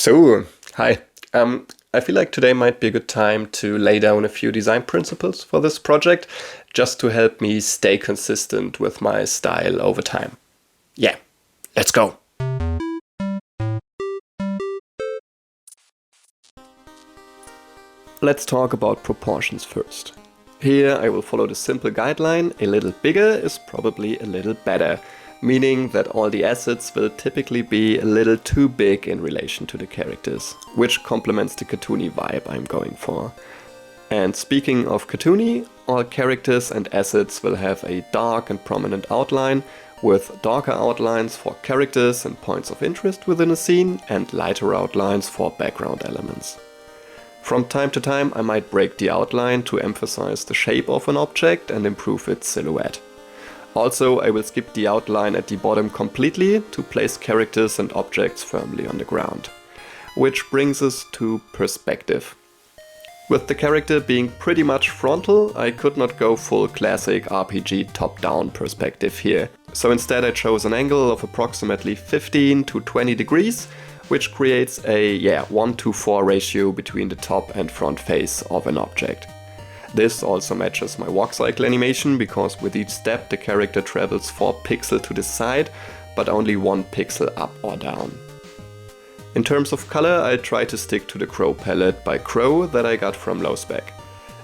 Hi. I feel like today might be a good time to lay down a few design principles for this project, just to help me stay consistent with my style over time. Yeah, let's go. Let's talk about proportions first. Here I will follow the simple guideline: a little bigger is probably a little better, meaning that all the assets will typically be a little too big in relation to the characters, which complements the cartoony vibe I'm going for. And speaking of cartoony, all characters and assets will have a dark and prominent outline, with darker outlines for characters and points of interest within a scene, and lighter outlines for background elements. From time to time I might break the outline to emphasize the shape of an object and improve its silhouette. Also, I will skip the outline at the bottom completely to place characters and objects firmly on the ground. Which brings us to perspective. With the character being pretty much frontal, I could not go full classic RPG top-down perspective here. So instead I chose an angle of approximately 15 to 20 degrees, which creates a 1:4 ratio between the top and front face of an object. This also matches my walk cycle animation, because with each step the character travels 4 pixels to the side, but only 1 pixel up or down. In terms of color, I try to stick to the Crow palette by Crow that I got from Lowspec.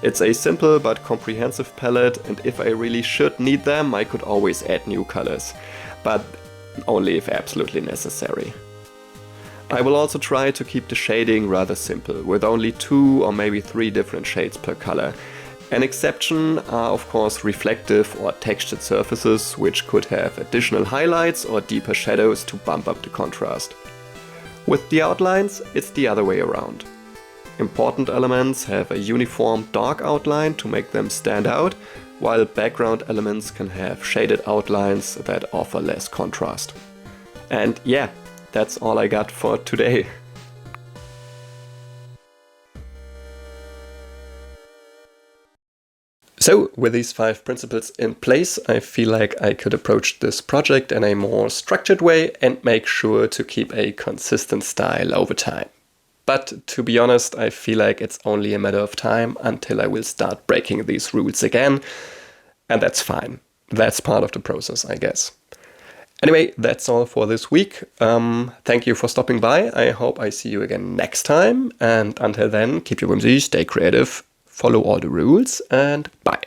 It's a simple but comprehensive palette, and if I really should need them, I could always add new colors, but only if absolutely necessary. I will also try to keep the shading rather simple, with only 2 or maybe 3 different shades per color. An exception are of course reflective or textured surfaces, which could have additional highlights or deeper shadows to bump up the contrast. With the outlines, it's the other way around. Important elements have a uniform dark outline to make them stand out, while background elements can have shaded outlines that offer less contrast. And yeah, that's all I got for today. So, with these 5 principles in place, I feel like I could approach this project in a more structured way and make sure to keep a consistent style over time. But to be honest, I feel like it's only a matter of time until I will start breaking these rules again, and that's fine. That's part of the process, I guess. Anyway, that's all for this week. Thank you for stopping by. I hope I see you again next time. And until then, keep your whimsy, stay creative, follow all the rules, and bye.